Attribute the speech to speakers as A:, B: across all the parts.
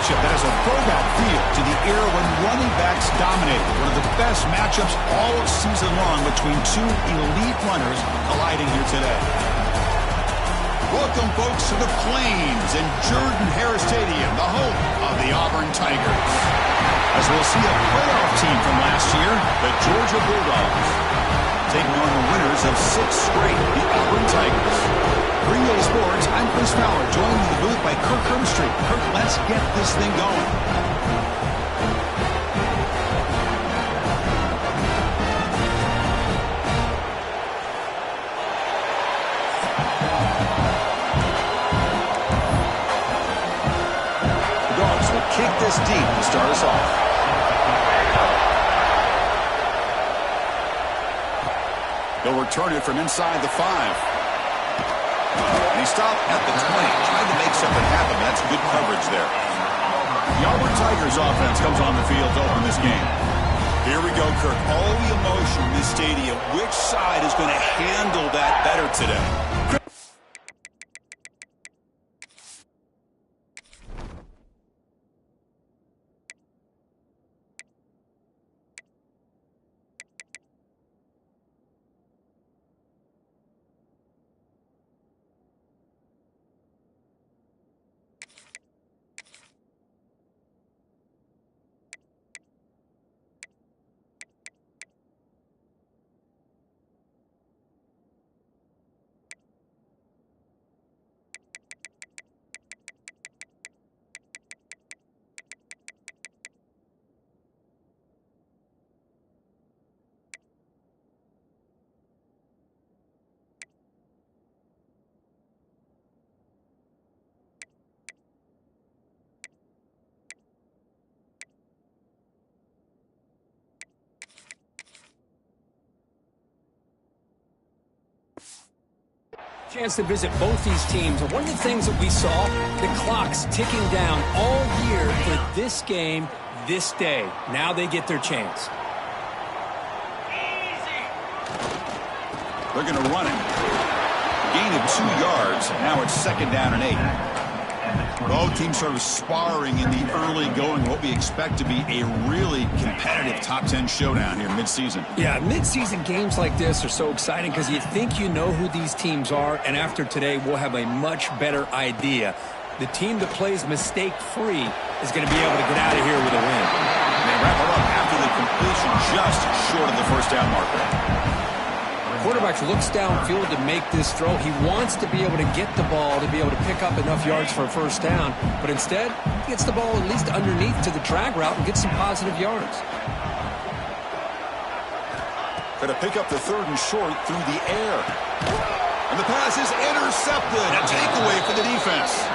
A: matchup that has a throwback feel to the era when running backs dominated. One of the best matchups all season long between two elite runners colliding here today. Welcome, folks, to the Plains and Jordan-Hare Stadium, the home of the Auburn Tigers. As we'll see a playoff team from last year, the Georgia Bulldogs, taking on the winners of 6 straight, the Auburn Tigers. Green Bay Sports, I'm Chris Fowler, joined in the booth by Kirk Hermstreet. Kirk, let's get this thing going. The Dogs will kick this deep to start us off. They'll return it from inside the 5. And he stopped at the 20, trying to make something happen. That's good coverage there. The Auburn Tigers offense comes on the field to open this game. Here we go, Kirk. All the emotion in this stadium. Which side is going to handle that better today?
B: Chance to visit both these teams, and one of the things that we saw, the clock's ticking down all year for this game, this day. Now they get their chance.
A: They're going to run it. Gain of 2 yards. Now it's 2nd down and 8. Both teams sort of sparring in the early going, what we expect to be a really competitive top 10 showdown here midseason.
B: Yeah, midseason games like this are so exciting because you think you know who these teams are, and after today we'll have a much better idea. The team that plays mistake-free is going to be able to get out of here with a win.
A: And they wrap it up after the completion just short of the 1st down marker.
B: Quarterback looks downfield to make this throw. He wants to be able to get the ball to be able to pick up enough yards for a 1st down, but instead he gets the ball at least underneath to the drag route and gets some positive yards.
A: Going to pick up the 3rd and short through the air. And the pass is intercepted. A takeaway for the defense.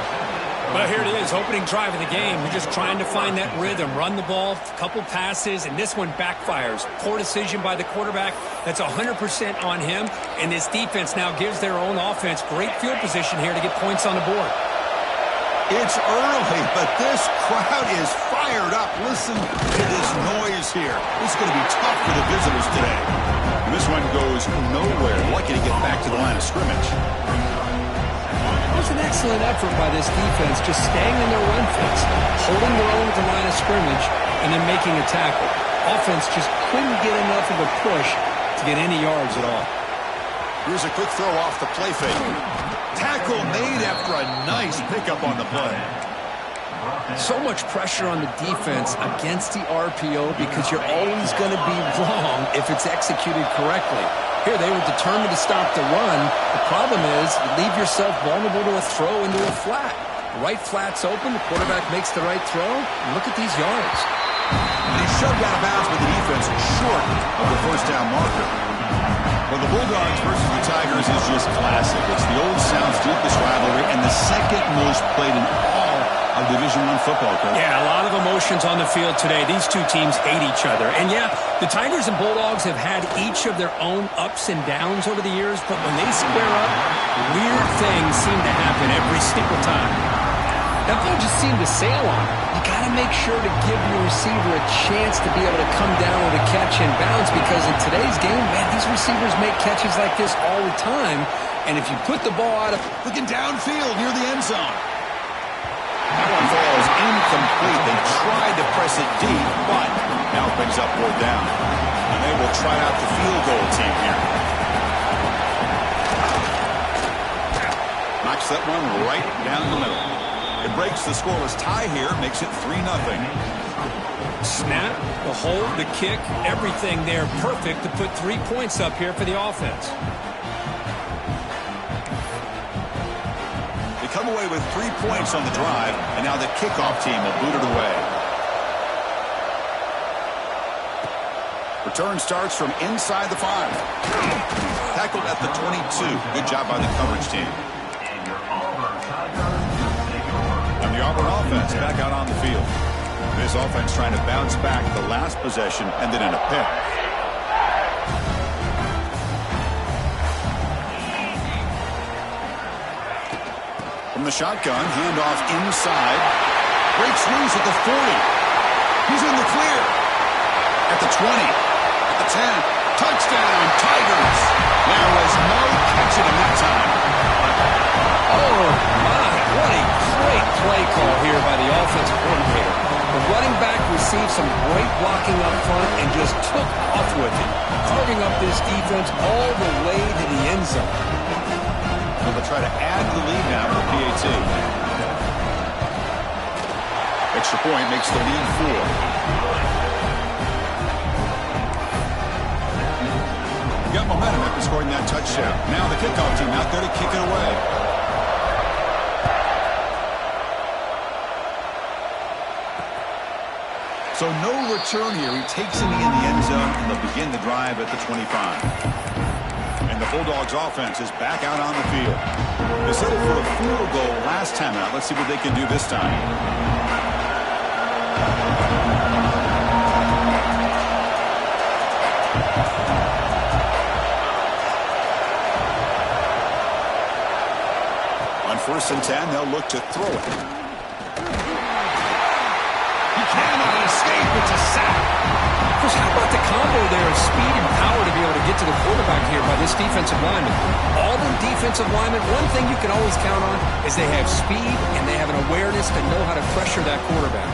B: Well, here it is, opening drive of the game. We're just trying to find that rhythm, run the ball, a couple passes, and this one backfires. Poor decision by the quarterback. That's 100% on him, and this defense now gives their own offense great field position here to get points on the board.
A: It's early, but this crowd is fired up. Listen to this noise here. It's going to be tough for the visitors today. And this one goes nowhere. Lucky to get back to the line of scrimmage.
B: It was an excellent effort by this defense, just staying in their run fence, holding their own at the line of scrimmage, and then making a tackle. Offense just couldn't get enough of a push to get any yards at all.
A: Here's a quick throw off the play fake. Tackle made after a nice pickup on the play.
B: So much pressure on the defense against the RPO because you're always going to be wrong if it's executed correctly. Here, they were determined to stop the run. The problem is you leave yourself vulnerable to a throw into a flat. The right flat's open. The quarterback makes the right throw. And look at these yards.
A: And he's shoved out of bounds with the defense short of the 1st down marker. Well, the Bulldogs versus the Tigers is just classic. It's the old South's deepest rivalry and the 2nd most played in all of Division I football, Coach.
B: Yeah, a lot of emotions on the field today. These two teams hate each other. And yeah, the Tigers and Bulldogs have had each of their own ups and downs over the years, but when they square up, weird things seem to happen every single time. That ball just seemed to sail on. You got to make sure to give your receiver a chance to be able to come down with a catch and bounce, because in today's game, man, these receivers make catches like this all the time. And if you put the ball out of...
A: Looking downfield near the end zone. That one falls incomplete. incomplete. They tried to press it deep, but now it brings up 4th down. And they will try out the field goal team here. Knocks that one right down the middle. It breaks the scoreless tie here, makes it 3-0.
B: Snap, the hold, the kick, everything there perfect to put 3 points up here for the offense.
A: They come away with 3 points on the drive, and now the kickoff team will boot it away. Return starts from inside the 5. Tackled at the 22. Good job by the coverage team. And the Auburn offense back out on the field. This offense trying to bounce back the last possession and then in a pick. From the shotgun, handoff inside. Breaks loose at the 40. He's in the clear. At the 20. At the 10. Touchdown, Tigers. There was no catching him that time.
B: Oh, my. What a great play call here by the offensive coordinator. The running back received some great blocking up front and just took off with it, carving up this defense all the way to the end zone.
A: Well, they'll try to add the lead now to the PAT. Extra point makes the lead 4. Got momentum after scoring that touchdown. Now the kickoff team out there to kick it away. So no return here. He takes it in the end zone, and they'll begin the drive at the 25. And the Bulldogs offense is back out on the field. They settled for a field goal last time out. Let's see what they can do this time. On 1st and 10, they'll look to throw it. Cannot escape. It's a sack.
B: Chris, how about the combo there of speed and power to be able to get to the quarterback here by this defensive lineman? Auburn defensive linemen, one thing you can always count on is they have speed and they have an awareness to know how to pressure that quarterback.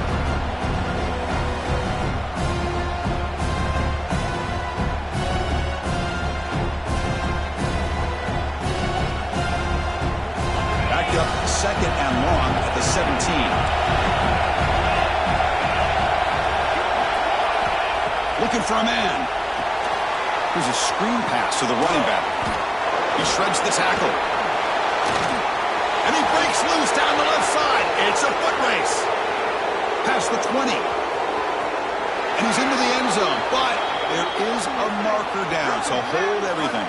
A: Back up 2nd and long at the 17. Looking for a man. Here's a screen pass to the running back. He shreds the tackle. And he breaks loose down the left side. It's a foot race. Past the 20. And he's into the end zone. But there is a marker down, so hold everything.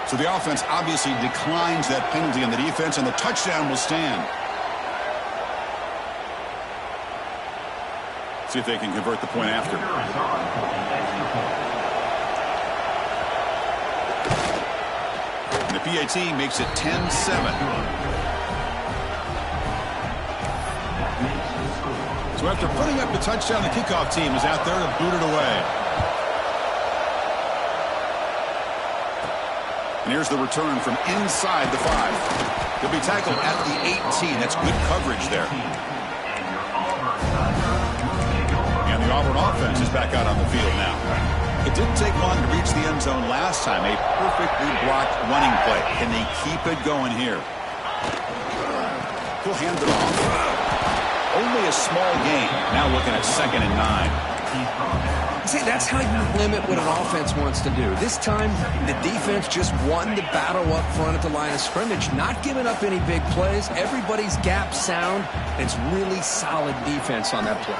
A: So the offense obviously declines that penalty on the defense, and the touchdown will stand. See if they can convert the point after. And the PAT makes it 10-7. So after putting up the touchdown, the kickoff team is out there to boot it away. And here's the return from inside the 5. He'll be tackled at the 18. That's good coverage there. And the Auburn offense is back out on the field now. It didn't take long to reach the end zone last time. A perfectly blocked running play. Can they keep it going here? He'll hand it off. Only a small gain. Now looking at 2nd and 9.
B: See, that's how you limit what an offense wants to do. This time, the defense just won the battle up front at the line of scrimmage, not giving up any big plays. Everybody's gap sound. It's really solid defense on that play.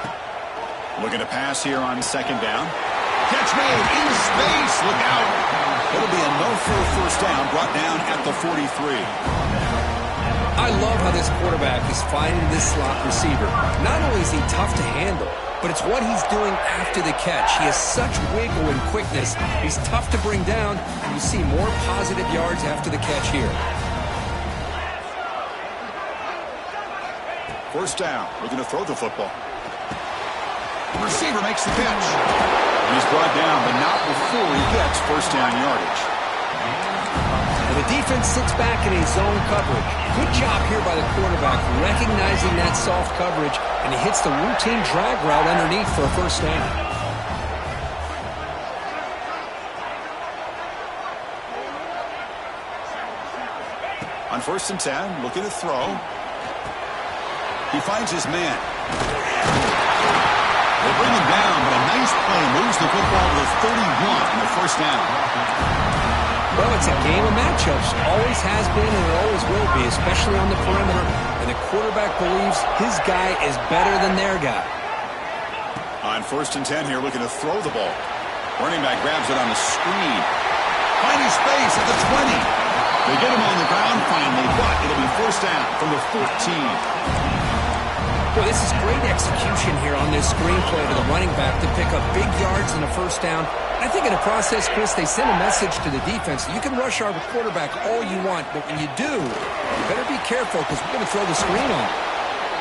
A: Looking to pass here on 2nd down. Catch made in space. Look out. It'll be a no-full 1st down, brought down at the 43.
B: I love how this quarterback is finding this slot receiver. Not only is he tough to handle, but it's what he's doing after the catch. He has such wiggle and quickness. He's tough to bring down, and you see more positive yards after the catch here.
A: 1st down. Looking to throw the football. The receiver makes the catch. And he's brought down, but not before he gets 1st down yardage.
B: And the defense sits back in a zone coverage. Good job here by the quarterback, recognizing that soft coverage, and he hits the routine drag route underneath for a first down.
A: On 1st and 10, looking to throw. He finds his man. They bring him down, but a nice play moves the football to the 31 on the first down.
B: Well, it's a game of matchups. Always has been and it always will be, especially on the perimeter. And the quarterback believes his guy is better than their guy.
A: On 1st and 10 here, looking to throw the ball. Running back grabs it on the screen. Finding space at the 20. They get him on the ground finally, but it'll be first down from the 14.
B: Well, this is great execution here on this screen play to the running back to pick up big yards and a first down. I think in the process, Chris, they send a message to the defense. You can rush our quarterback all you want, but when you do, you better be careful because we're going to throw the screen on him.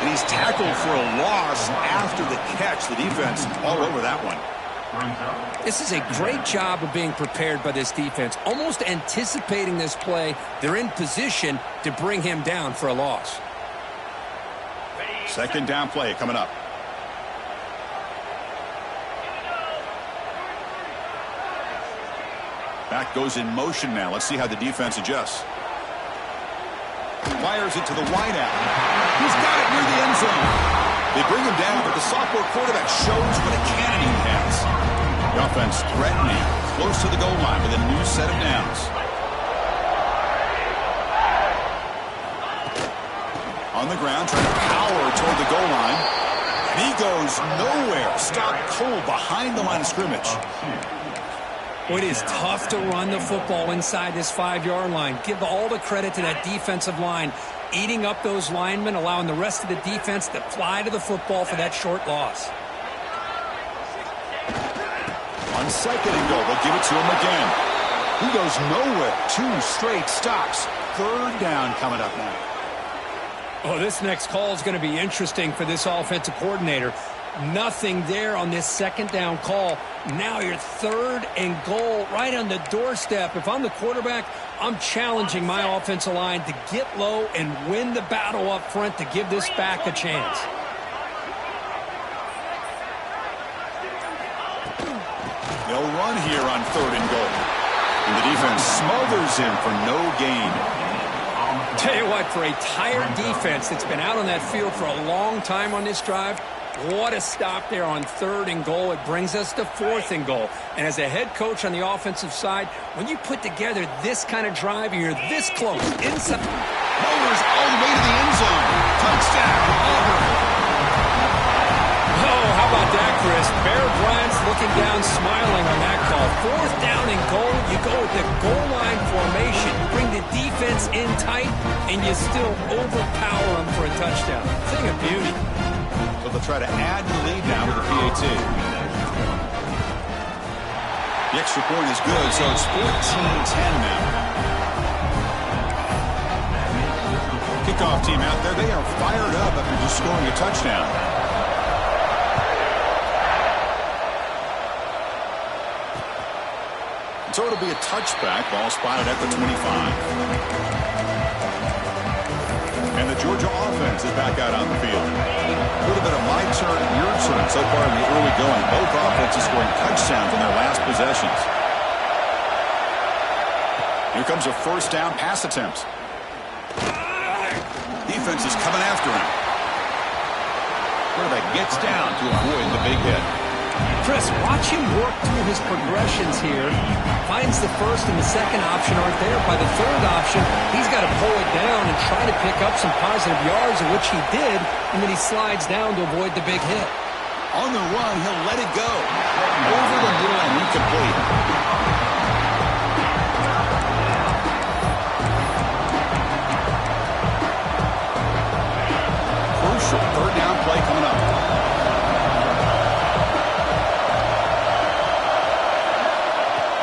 A: And he's tackled for a loss after the catch. The defense all over that one.
B: This is a great job of being prepared by this defense, almost anticipating this play. They're in position to bring him down for a loss.
A: 2nd down play coming up. Back goes in motion now. Let's see how the defense adjusts. Fires it to the wideout. He's got it near the end zone. They bring him down, but the sophomore quarterback shows what a cannon he has. The offense threatening, close to the goal line with a new set of downs. On the ground, trying to power toward the goal line. And he goes nowhere. Stopped cold behind the line of scrimmage.
B: It is tough to run the football inside this 5-yard line. Give all the credit to that defensive line, eating up those linemen, allowing the rest of the defense to fly to the football for that short loss.
A: On 2nd and goal, they'll give it to him again. He goes nowhere. 2 straight stops. 3rd down coming up now.
B: Oh, this next call is going to be interesting for this offensive coordinator. Nothing there on this 2nd down call. Now you're 3rd and goal right on the doorstep. If I'm the quarterback, I'm challenging my offensive line to get low and win the battle up front to give this back a chance.
A: They'll run here on 3rd and goal. And the defense smothers him for no gain.
B: Tell you what, for a tired defense that's been out on that field for a long time on this drive, what a stop there on 3rd and goal. It brings us to 4th and goal. And as a head coach on the offensive side, when you put together this kind of drive and you're this close, inside.
A: Motors all the way to the end zone. Touchdown, Auburn.
B: Oh, how about that, Chris? Bear Bryant's looking down, smiling on that call. 4th down and goal. You go with the goal line formation. You bring the defense in tight, and you still overpower them for a touchdown. Thing of beauty.
A: So they'll try to add the lead now with the PAT. The extra point is good, so it's 14-10 now. Kickoff team out there. They are fired up after just scoring a touchdown. So it'll be a touchback. Ball spotted at the 25. And the Georgia offense is back out on the field. A little bit of my turn, your turn so far in the early going. Both offenses scoring touchdowns in their last possessions. Here comes a 1st down pass attempt. Defense is coming after him. Quarterback gets down to avoid the big hit.
B: Chris, watch him work through his progressions here. Finds the 1st and the 2nd option aren't there. By the 3rd option, he's got to pull it down and try to pick up some positive yards, of which he did, and then he slides down to avoid the big hit.
A: On the run, he'll let it go. Over the middle and incomplete. Crucial 3rd down play coming up.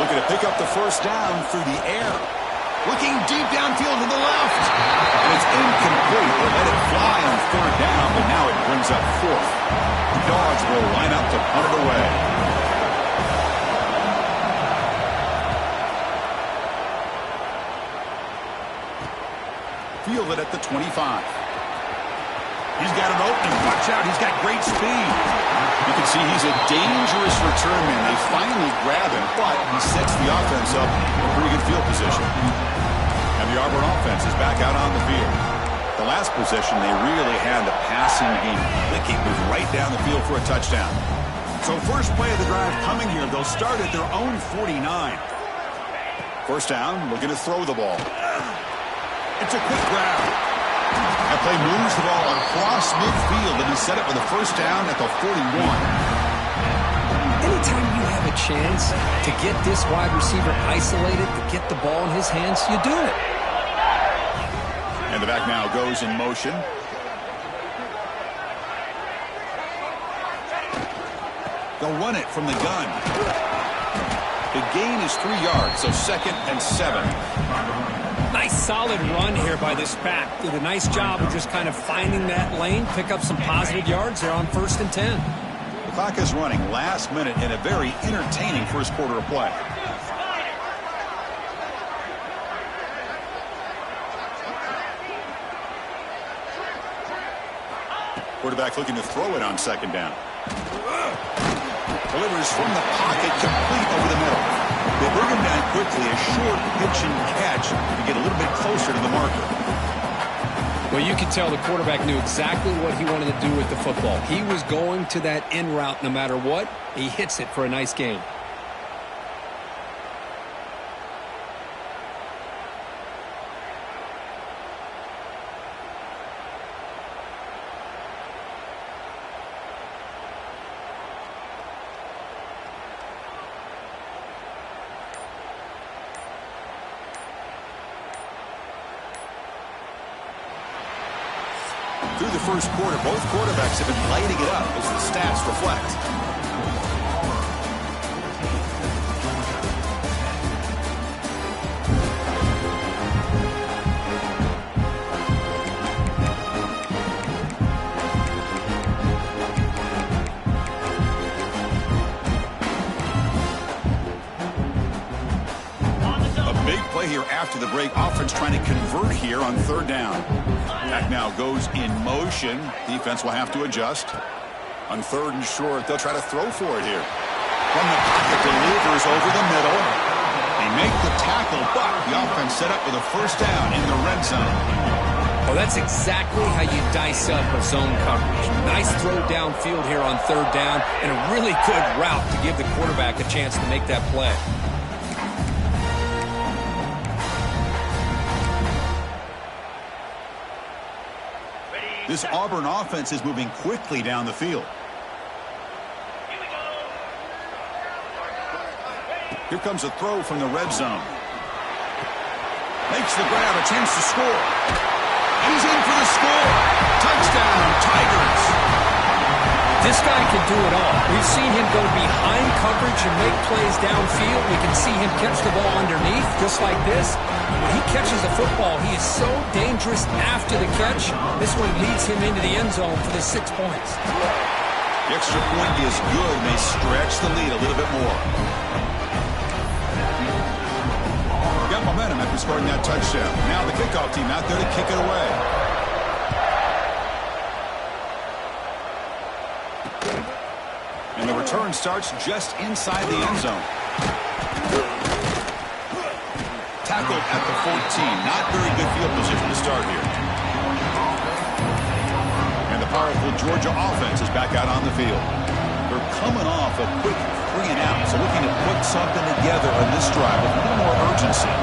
A: Looking to pick up the 1st down through the air. Looking deep downfield to the left. And it's incomplete. They let it fly on 3rd down, but now it brings up 4th. Dogs will line up to punt it away. field it at the 25. He's got an opening. Watch out. He's got great speed. You can see he's a dangerous return man. They finally grab him, but he sets the offense up in a pretty good field position. And the Auburn offense is back out on the field. The last possession, they really had the passing game clicking, moved right down the field for a touchdown. So first play of the drive coming here. They'll start at their own 49. First down, looking to throw the ball. It's a quick grab. That play moves the ball across midfield, and he set it with a first down at the 41.
B: Anytime you have a chance to get this wide receiver isolated, to get the ball in his hands, you do it.
A: And the back now goes in motion. They'll run it from the gun. The gain is 3 yards, so 2nd and 7.
B: Nice solid run here by this back. Did a nice job of just kind of finding that lane, pick up some positive yards there on 1st and 10.
A: The clock is running last minute in a very entertaining first quarter of play. Quarterback looking to throw it on 2nd down. Delivers from the pocket, complete over the middle. They bring him down quickly, a short pitch and catch to get a little bit closer to the marker.
B: Well, you can tell the quarterback knew exactly what he wanted to do with the football. He was going to that in route no matter what. He hits it for a nice gain.
A: Through the first quarter, both quarterbacks have been lighting it up as the stats reflect. A big play here after the break. Offense trying to convert here on 3rd down. Back now goes in motion. Defense will have to adjust. On 3rd and short, they'll try to throw for it here. From the pocket, delivers over the middle. They make the tackle, but the offense set up with a first down in the red zone.
B: Well, that's exactly how you dice up a zone coverage. Nice throw downfield here on 3rd down, and a really good route to give the quarterback a chance to make that play.
A: This Auburn offense is moving quickly down the field. Here comes a throw from the red zone. Makes the grab, a chance to score. He's in for the score. Touchdown, Tigers.
B: This guy can do it all. We've seen him go behind coverage and make plays downfield. We can see him catch the ball underneath, just like this. When he catches the football, he is so dangerous after the catch. This one leads him into the end zone for the 6 points.
A: The extra point is good, and they stretch the lead a little bit more. Got momentum after scoring that touchdown. Now the kickoff team out there to kick it away. And the return starts just inside the end zone. Tackled at the 14. Not very good field position to start here. And the powerful Georgia offense is back out on the field. They're coming off a quick 3 and out, so looking to put something together on this drive with a little more urgency.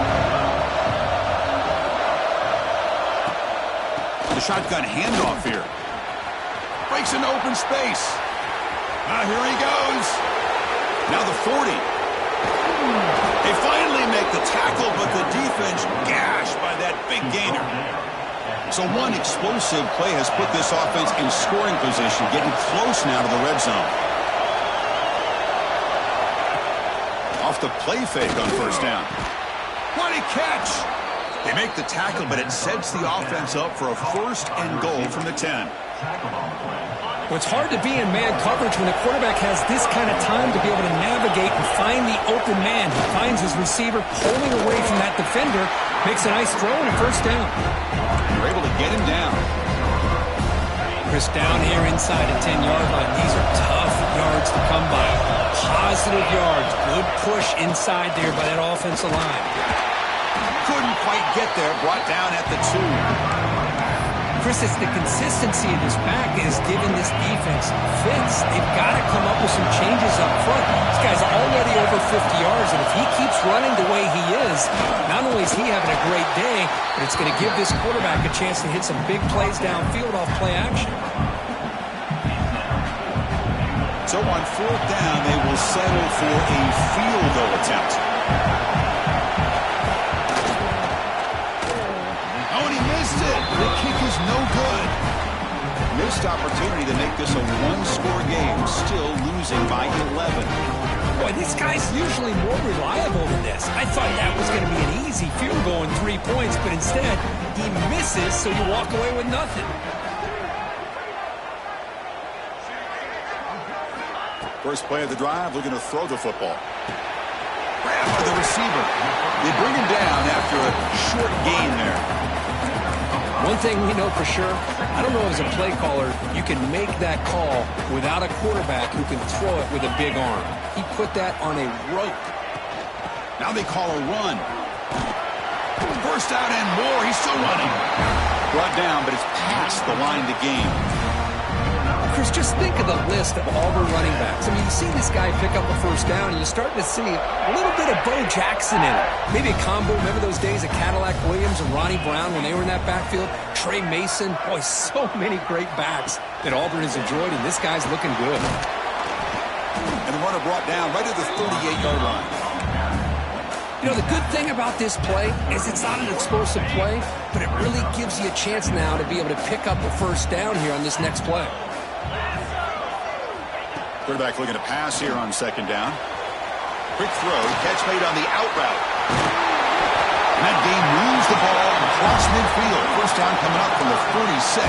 A: The shotgun handoff here. Breaks into open space. Here he goes. Now the 40. They finally make the tackle, but the defense gashed by that big gainer. So one explosive play has put this offense in scoring position, getting close now to the red zone. Off the play fake on 1st down. What a catch! They make the tackle, but it sets the offense up for a 1st and goal from the 10.
B: Well, it's hard to be in man coverage when the quarterback has this kind of time to be able to navigate and find the open man. He finds his receiver pulling away from that defender, makes a nice throw and a first down.
A: You're able to get him down.
B: Chris, down here inside the 10-yard line. These are tough yards to come by. Positive yards. Good push inside there by that offensive line.
A: Couldn't quite get there. Brought down at the 2.
B: Chris, it's the consistency of this pack is giving this defense fits. They've got to come up with some changes up front. This guy's already over 50 yards, and if he keeps running the way he is, not only is he having a great day, but it's going to give this quarterback a chance to hit some big plays downfield off play action.
A: So on 4th down, they will settle for a field goal attempt. Oh, and he missed it. The kick is no good. Missed opportunity to make this a one-score game, still losing by 11.
B: Boy, this guy's usually more reliable than this. I thought that was going to be an easy field goal in 3 points, but instead, he misses, so you walk away with nothing.
A: First play of the drive, looking to throw the football. Grab for the receiver. They bring him down after a short gain there.
B: One thing we know for sure, I don't know as a play caller, you can make that call without a quarterback who can throw it with a big arm. He put that on a rope.
A: Now they call a run. First out and more. He's still running. Brought down, but it's past the line to gain.
B: Chris, just think of the list of Auburn running backs. I mean, you see this guy pick up a first down, and you start to see a little bit of Bo Jackson in it. Maybe a combo. Remember those days of Cadillac Williams and Ronnie Brown when they were in that backfield? Trey Mason. Boy, so many great backs that Auburn has enjoyed, and this guy's looking good.
A: And the runner brought down right at the 38-yard line.
B: You know, the good thing about this play is it's not an explosive play, but it really gives you a chance now to be able to pick up a first down here on this next play.
A: Quarterback looking to pass here on 2nd down. Quick throw, catch made on the out route. And that game moves the ball across midfield. First down coming up from the 46.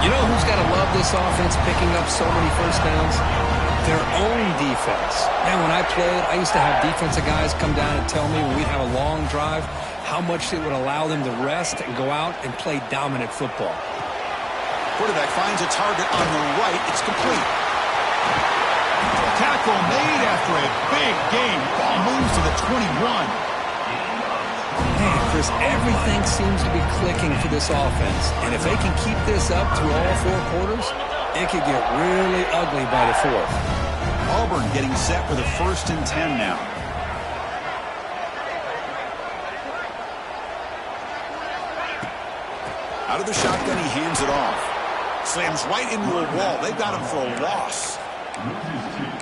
B: You know who's got to love this offense picking up so many first downs? Their own defense. Man, when I played, I used to have defensive guys come down and tell me when we'd have a long drive how much it would allow them to rest and go out and play dominant football.
A: Quarterback finds a target on the right. It's complete. Tackle made after a big gain. Ball moves to the 21.
B: Man, Chris, everything seems to be clicking for this offense. And if they can keep this up through all 4 quarters, it could get really ugly by the 4th.
A: Auburn getting set for the 1st and 10 now. Out of the shotgun, he hands it off. Slams right into a wall. They've got him for a loss.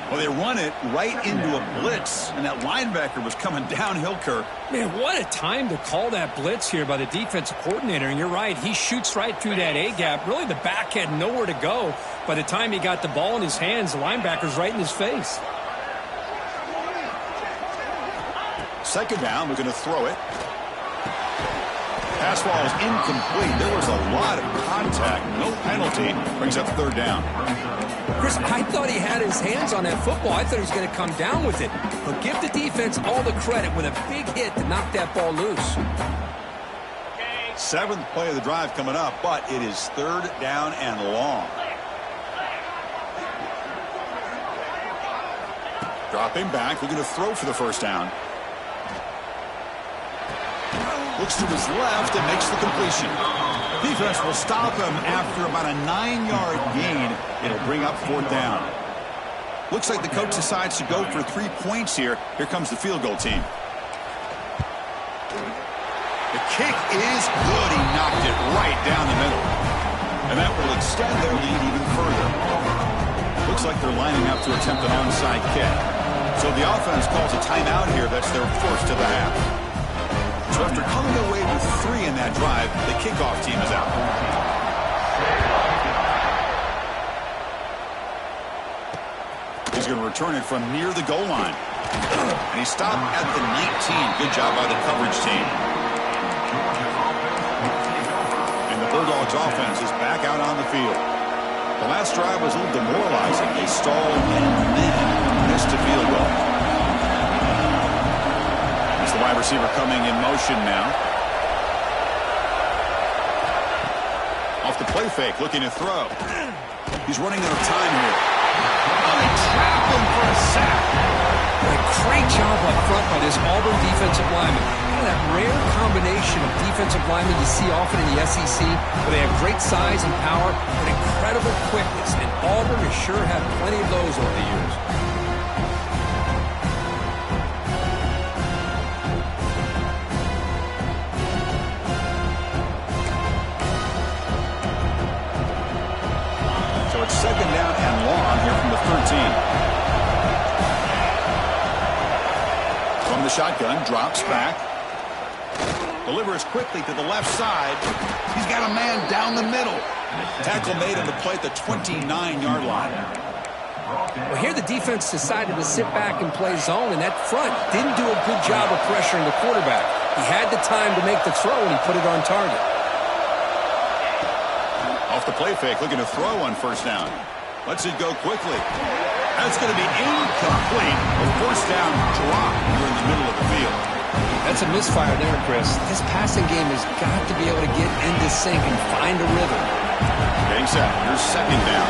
A: Well, they run it right into a blitz, and that linebacker was coming downhill, Kirk.
B: Man, what a time to call that blitz here by the defensive coordinator. And you're right, he shoots right through that A-gap. Really, the back had nowhere to go. By the time he got the ball in his hands, the linebacker's right in his face.
A: 2nd down, we're going to throw it. Pass ball is incomplete. There was a lot of contact. No penalty. Brings up 3rd down.
B: Chris, I thought he had his hands on that football. I thought he was going to come down with it. But give the defense all the credit with a big hit to knock that ball loose.
A: 7th play of the drive coming up, but it is 3rd down and long. Dropping back. We're going to throw for the 1st down. Looks to his left and makes the completion. Defense will stop him after about a 9-yard gain. It'll bring up 4th down. Looks like the coach decides to go for 3 points here. Here comes the field goal team. The kick is good. He knocked it right down the middle. And that will extend their lead even further. Looks like they're lining up to attempt an onside kick. So the offense calls a timeout here. That's their first of the half. So after coming away with 3 in that drive, the kickoff team is out. He's going to return it from near the goal line. And he stopped at the 19. Good job by the coverage team. And the Bulldogs offense is back out on the field. The last drive was a little demoralizing. They stalled and then missed a field goal. It's the wide receiver coming in motion now. Off the play fake, looking to throw. He's running out of time here. Oh, they trap him for a sack.
B: A great job up front by this Auburn defensive lineman. Kind of that rare combination of defensive linemen you see often in the SEC, where they have great size and power, but incredible quickness. And Auburn has sure had plenty of those over the years.
A: So it's second down and long here from the 13. From the shotgun, drops back. Delivers quickly to the left side. He's got a man down the middle. Tackle made on the play at the 29-yard line.
B: Well, here the defense decided to sit back and play zone, and that front didn't do a good job of pressuring the quarterback. He had the time to make the throw, and he put it on target.
A: Off the play fake, looking to throw on first down. Lets it go quickly. That's going to be incomplete. A first down drop here in the middle of the field.
B: That's a misfire there, Chris. This passing game has got to be able to get into sync and find a rhythm.
A: Getting set. Here's second down.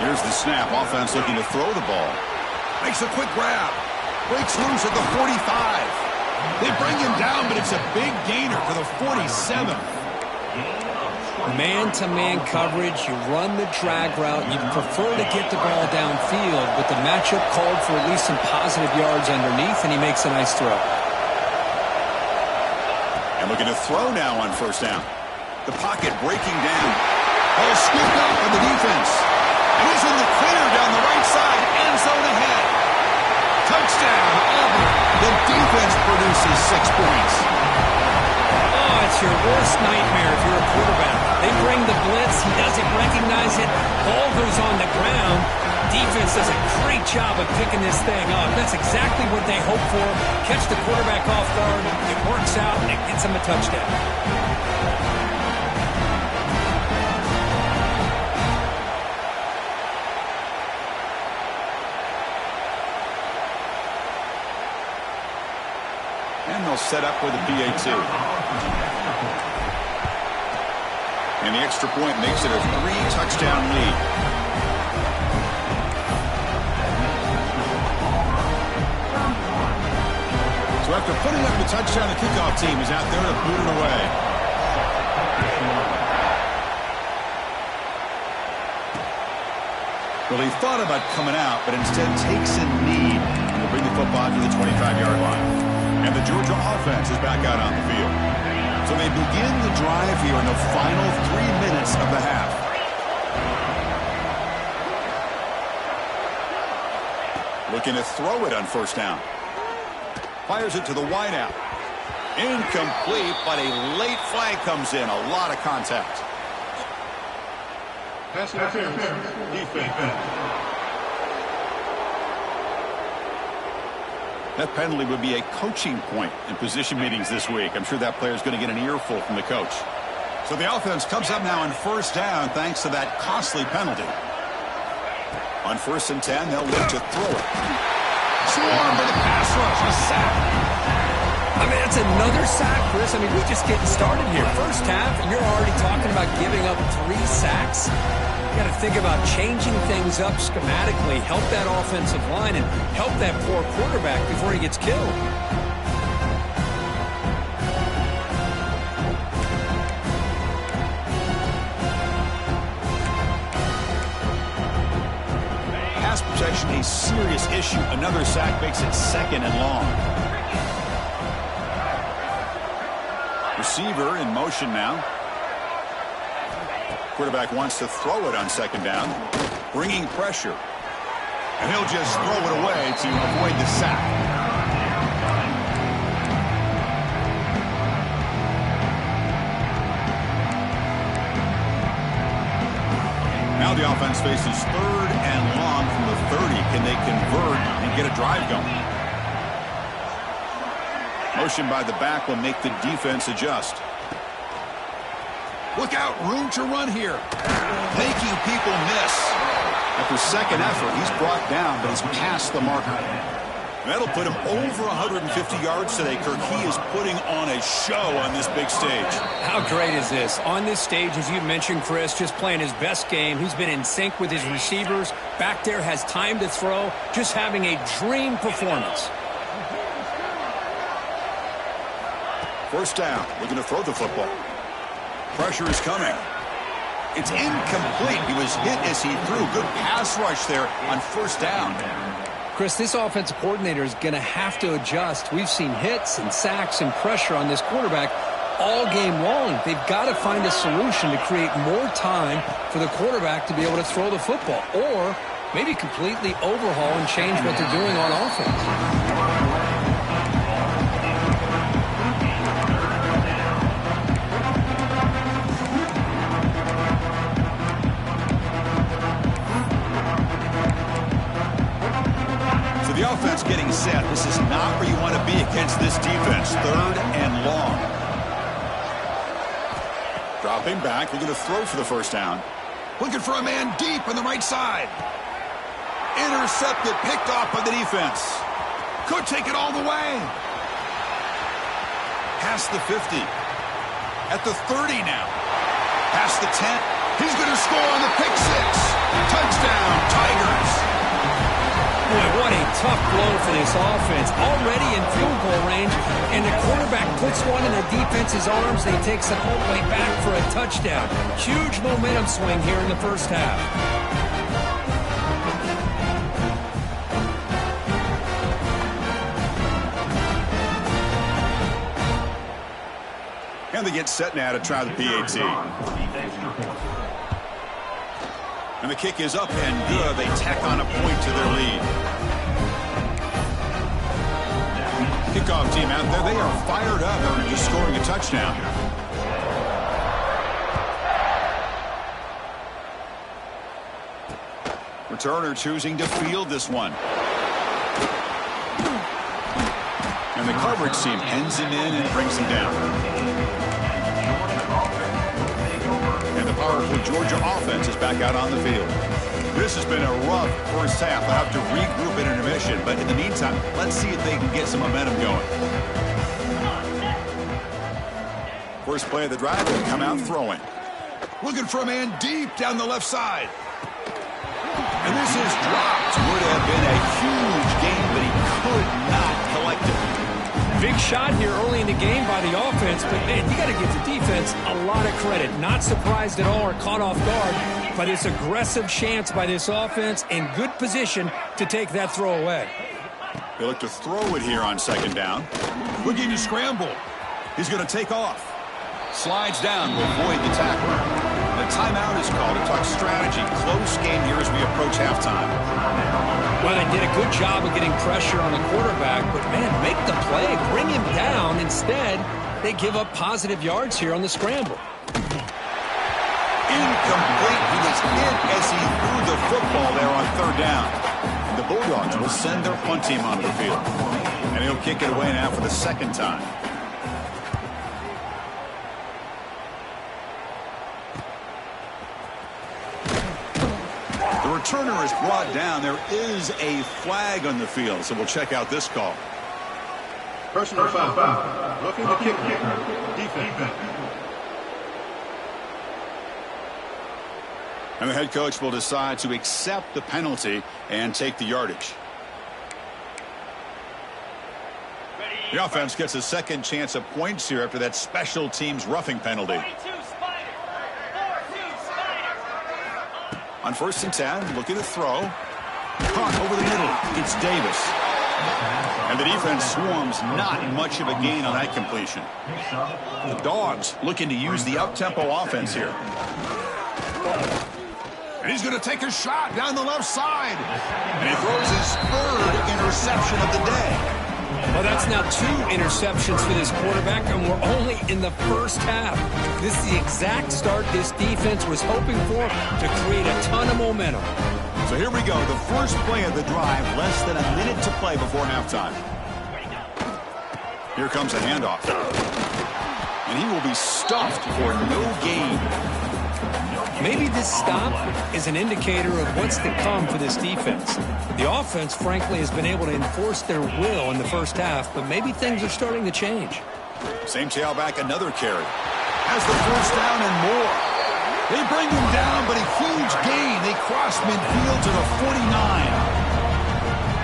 A: Here's the snap. Offense looking to throw the ball. Makes a quick grab. Breaks loose at the 45. They bring him down, but it's a big gainer for the 47.
B: Man-to-man coverage, you run the drag route, you prefer to get the ball downfield, but the matchup called for at least some positive yards underneath, and he makes a nice throw.
A: And looking to throw now on first down. The pocket breaking down. Ball scooped up on the defense. And he's in the clear down the right side, end zone ahead. Touchdown, Auburn. The defense produces 6 points.
B: Oh, it's your worst nightmare if you're a quarterback. They bring the blitz. He doesn't recognize it. Ball goes on the ground. Defense does a great job of picking this thing up. That's exactly what they hope for. Catch the quarterback off guard. It works out, and it gets him a touchdown.
A: And they'll set up with a PAT. And the extra point makes it a 3-touchdown lead. So after putting up the touchdown, the kickoff team is out there to boot it away. Well, he thought about coming out, but instead takes a knee and will bring the football to the 25-yard line. And the Georgia offense is back out on the field. So they begin the drive here in the final 3 minutes of the half. Looking to throw it on first down. Fires it to the wideout. Incomplete, but a late flag comes in. A lot of contact.
C: Pass interference. Defense.
A: That penalty would be a coaching point in position meetings this week. I'm sure that player is going to get an earful from the coach. So the offense comes up now on first down thanks to that costly penalty. On 1st and 10, they'll look to throw it. Swarmed by the pass rush. A sack.
B: I mean, that's another sack, Chris. I mean, we're just getting started here. First half, and you're already talking about giving up 3 sacks. You got to think about changing things up schematically, help that offensive line, and help that poor quarterback before he gets killed.
A: Pass protection, a serious issue. Another sack makes it 2nd and long. Receiver in motion now. Quarterback wants to throw it on 2nd down. Bringing pressure. And he'll just throw it away to avoid the sack. Now the offense faces 3rd and long from the 30. Can they convert and get a drive going? Motion by the back will make the defense adjust. Look out, room to run here. Making people miss. After second effort, he's brought down, but he's past the marker. That'll put him over 150 yards today, Kirk. He is putting on a show on this big stage.
B: How great is this? On this stage, as you mentioned, Chris, just playing his best game. He's been in sync with his receivers. Back there, has time to throw. Just having a dream performance.
A: First down, looking to throw the football. Pressure is coming. It's incomplete. He was hit as he threw. Good pass rush there on first down.
B: Chris, this offensive coordinator is going to have to adjust. We've seen hits and sacks and pressure on this quarterback all game long. They've got to find a solution to create more time for the quarterback to be able to throw the football, or maybe completely overhaul and change what they're doing on offense.
A: The offense getting set. This is not where you want to be against this defense. Third and long. Dropping back, looking to throw for the first down. Looking for a man deep on the right side. Intercepted, picked off by the defense. Could take it all the way. Past the 50. At the 30 now. Past the 10. He's going to score on the pick six. Touchdown, Tigers.
B: Boy, what a tough blow for this offense. Already in field goal range, and the quarterback puts one in the defense's arms, and he takes it all the way back for a touchdown. Huge momentum swing here in the first half.
A: And they get set now to try the PAT. And the kick is up and good. They tack on a point to their lead. Kickoff team out there. They are fired up after just scoring a touchdown. Returner choosing to field this one. And the coverage team pens him in and brings him down. And the powerful Georgia offense is back out on the field. This has been a rough first half. They'll have to regroup in intermission, but in the meantime, let's see if they can get some momentum going. First play of the drive, they come out throwing. Looking for a man deep down the left side. And this is dropped. Would have been a huge game, but he could not collect it.
B: Big shot here early in the game by the offense, but, man, you got to give the defense a lot of credit. Not surprised at all or caught off guard by this aggressive chance by this offense in good position to take that throw away.
A: They look to throw it here on second down. Looking to scramble. He's going to take off. Slides down to avoid the tackle. The timeout is called. A tough strategy. Close game here as we approach halftime.
B: Well, they did a good job of getting pressure on the quarterback, but, man, make the play, bring him down. Instead, they give up positive yards here on the scramble.
A: Incomplete. He was hit as he threw the football there on third down. The Bulldogs will send their punt team onto the field. And he'll kick it away now for the second time. The returner is brought down. There is a flag on the field, so we'll check out this call.
C: Personal foul. Looking to kick. Defense.
A: And the head coach will decide to accept the penalty and take the yardage. The offense gets a second chance at points here after that special teams roughing penalty. On 1st and 10, looking to throw. Caught over the middle. It's Davis. And the defense swarms, not much of a gain on that completion. The Dogs looking to use the up-tempo offense here. And he's going to take a shot down the left side. And he throws his third interception of the day.
B: Well, that's now 2 interceptions for this quarterback, and we're only in the first half. This is the exact start this defense was hoping for to create a ton of momentum.
A: So here we go, the first play of the drive, less than a minute to play before halftime. Here comes a handoff. And he will be stuffed for no gain.
B: Maybe this stop is an indicator of what's to come for this defense. The offense, frankly, has been able to enforce their will in the first half, but maybe things are starting to change.
A: Same tailback, another carry. Has the first down and more. They bring him down, but a huge gain. They cross midfield to the 49.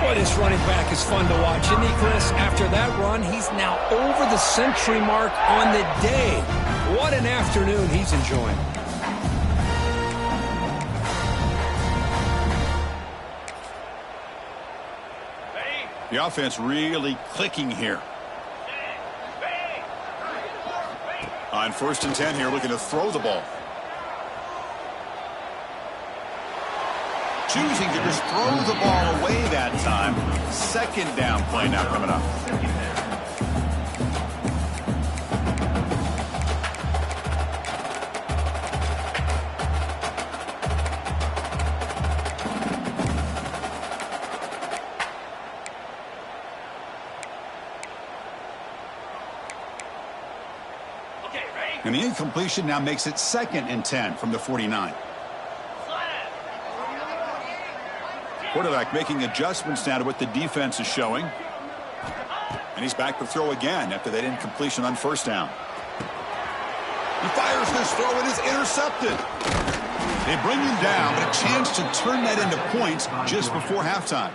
B: Boy, this running back is fun to watch, isn't he, Chris? After that run, he's now over the century mark on the day. What an afternoon he's enjoying.
A: The offense really clicking here. On 1st and 10 here, looking to throw the ball. Choosing to just throw the ball away that time. 2nd down play now coming up. And the incompletion now makes it 2nd and 10 from the 49. Quarterback making adjustments now to what the defense is showing. And he's back to throw again after that incompletion on 1st down. He fires this throw. It is intercepted. They bring him down, but a chance to turn that into points just before halftime.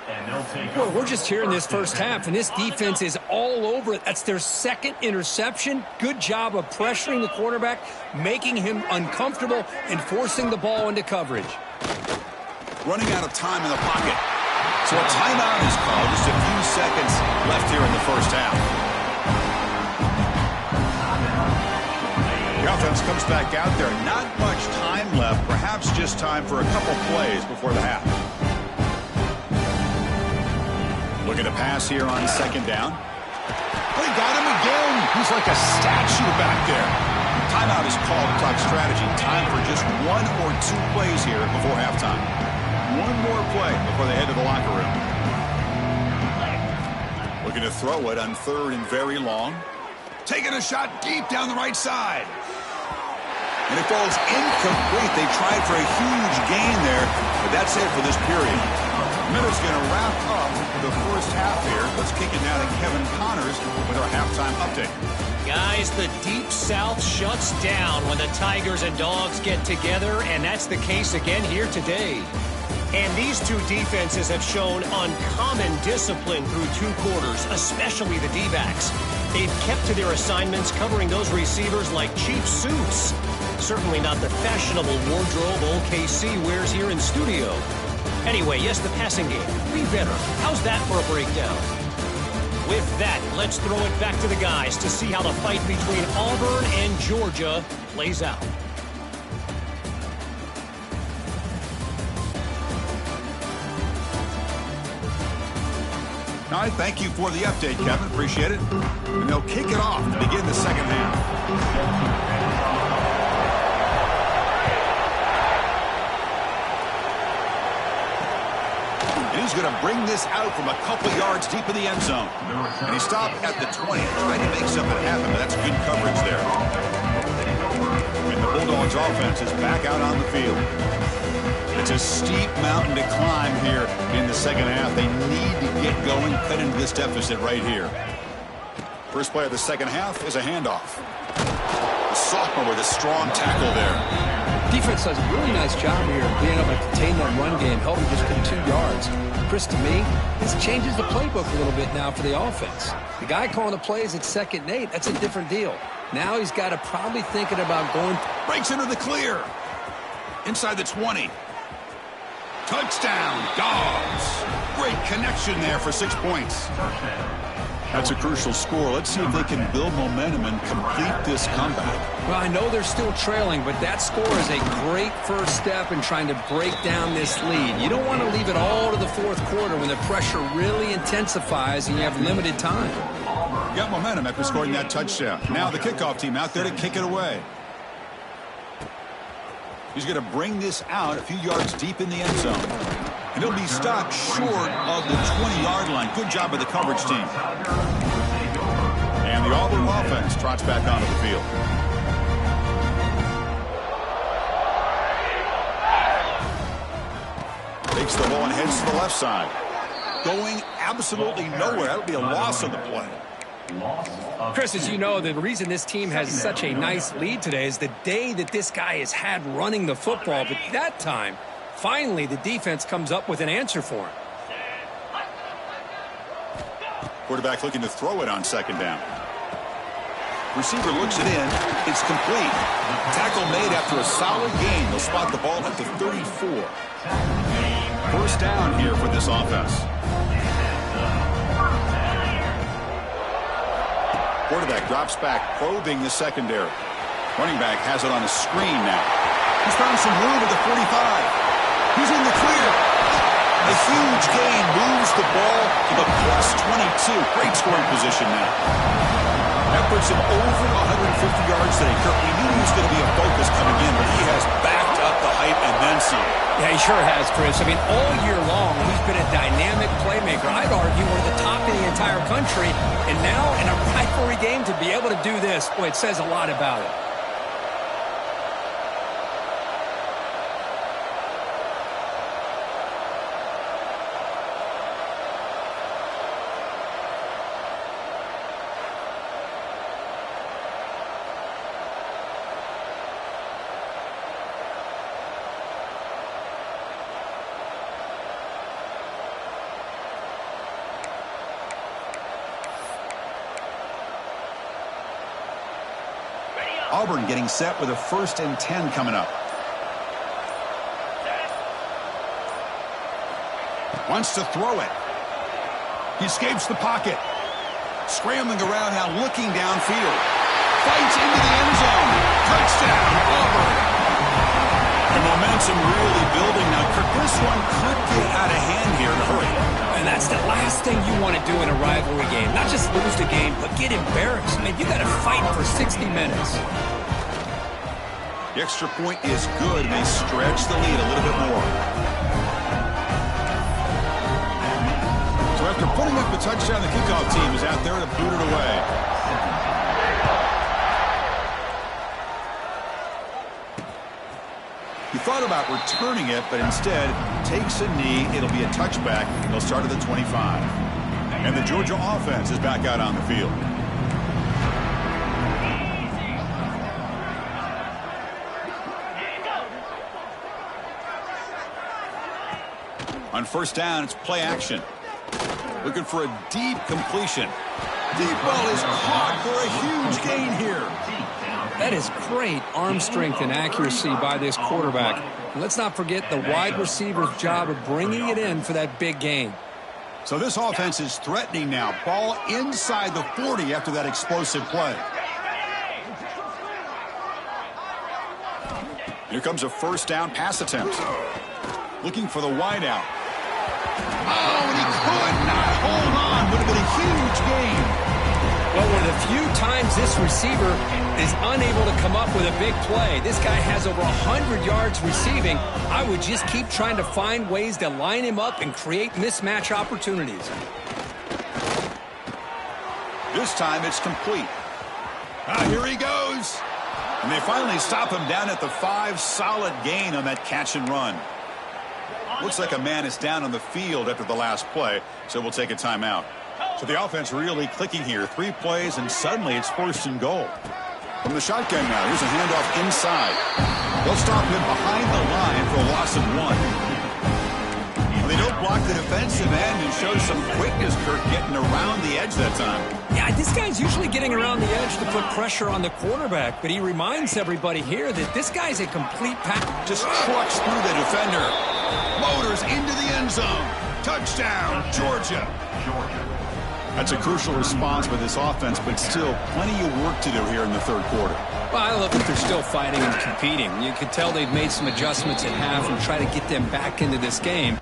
B: Well, we're just here in this first half, and this defense is all over it. That's their 2nd interception. Good job of pressuring the quarterback, making him uncomfortable, and forcing the ball into coverage.
A: Running out of time in the pocket. So a timeout is called. Just a few seconds left here in the first half. The offense comes back out there. Not much time left. Perhaps just time for a couple plays before the half. Looking to pass here on 2nd down. They got him again. He's like a statue back there. Timeout is called to talk strategy. Time for just 1 or 2 plays here before halftime. 1 more play before they head to the locker room. Looking to throw it on 3rd and very long. Taking a shot deep down the right side. And it falls incomplete. They tried for a huge gain there, but that's it for this period. Minute's going to wrap up the first half here. Let's kick it now to Kevin Connors with our halftime update.
D: Guys, the Deep South shuts down when the Tigers and Dogs get together, and that's the case again here today. And these two defenses have shown uncommon discipline through 2 quarters, especially the D-backs. They've kept to their assignments, covering those receivers like cheap suits. Certainly not the fashionable wardrobe OKC wears here in studio. Anyway, yes, the passing game. Be better. How's that for a breakdown? With that, let's throw it back to the guys to see how the fight between Auburn and Georgia plays out.
A: All right, thank you for the update, Kevin. Appreciate it. And they'll kick it off to begin the second half. And he's going to bring this out from a couple yards deep in the end zone. And he stopped at the 20, trying to make something happen, but that's good coverage there. And the Bulldogs offense is back out on the field. It's a steep mountain to climb here in the second half. They need to get going, cut into this deficit right here. First play of the second half is a handoff. The sophomore with a strong tackle there.
B: Defense does a really nice job here of being able to contain that run game, helping just get 2 yards. Chris, to me, this changes the playbook a little bit now for the offense. The guy calling the plays at 2nd and 8, that's a different deal. Now he's got to probably thinking about going.
A: Breaks into the clear. Inside the 20. Touchdown, Dogs. Great connection there for 6 points. That's a crucial score. Let's see if they can build momentum and complete this comeback.
B: Well, I know they're still trailing, but that score is a great first step in trying to break down this lead. You don't want to leave it all to the 4th quarter when the pressure really intensifies and you have limited time.
A: Got momentum after scoring that touchdown. Now the kickoff team out there to kick it away. He's going to bring this out a few yards deep in the end zone. And he'll be stopped short of the 20-yard line. Good job by the coverage team. And the Auburn offense trots back onto the field. Takes the ball and heads to the left side. Going absolutely nowhere. That'll be a loss on the play.
B: Chris, as you know, the reason this team has such a nice lead today is the day that this guy has had running the football. But that time, finally, the defense comes up with an answer for him.
A: Quarterback looking to throw it on second down. Receiver looks it in. It's complete. Tackle made after a solid gain. They'll spot the ball at the 34. First down here for this offense. Quarterback drops back, probing the secondary. Running back has it on a screen now. He's found some room at the 45. He's in the clear. A huge gain moves the ball to the +22. Great scoring position now. That puts him over 150 yards today. Kirk, we knew he was going to be a focus coming in, but he has backed up the hype and then some.
B: Yeah, he sure has, Chris. I mean, all year long, he's been a dynamic playmaker. I'd argue one of the top in the entire country. And now, in a rivalry game, to be able to do this, boy, it says a lot about it.
A: Auburn getting set with a 1st and 10 coming up. Wants to throw it. He escapes the pocket. Scrambling around now, looking downfield. Fights into the end zone. Touchdown, Auburn. The momentum really building now. Kirk, this one could get out of hand here in a hurry.
B: And that's the last thing you want to do in a rivalry game. Not just lose the game, but get embarrassed. I mean, you got to fight for 60 minutes.
A: The extra point is good, and they stretch the lead a little bit more. So after putting up the touchdown, the kickoff team is out there to boot it away. He thought about returning it, but instead takes a knee. It'll be a touchback. They'll start at the 25. And the Georgia offense is back out on the field. On first down, it's play action. Looking for a deep completion. Deep ball is caught for a huge gain here.
B: That is great arm strength and accuracy by this quarterback. And let's not forget the wide receiver's job of bringing it in for that big gain.
A: So this offense is threatening now. Ball inside the 40 after that explosive play. Here comes a first down pass attempt. Looking for the wideout. Oh, and he could not hold on. Would have been a huge gain.
B: Well, one of the few times this receiver is unable to come up with a big play. This guy has over 100 yards receiving. I would just keep trying to find ways to line him up and create mismatch opportunities.
A: This time it's complete. Here he goes. And they finally stop him down at the 5. Solid gain on that catch and run. Looks like a man is down on the field after the last play, so we'll take a timeout. So the offense really clicking here. 3 plays, and suddenly it's 1st and goal. From the shotgun now, here's a handoff inside. They'll stop him behind the line for a loss of 1. Well, they don't block the defensive end and show some quickness, Kirk, getting around the edge that time.
B: Yeah, this guy's usually getting around the edge to put pressure on the quarterback, but he reminds everybody here that this guy's a complete pack.
A: Just trucks through the defender. Motors into the end zone. Touchdown, Georgia. That's a crucial response by this offense, but still plenty of work to do here in the 3rd quarter.
B: Well, I love that they're still fighting and competing. You can tell they've made some adjustments at half and try to get them back into this game.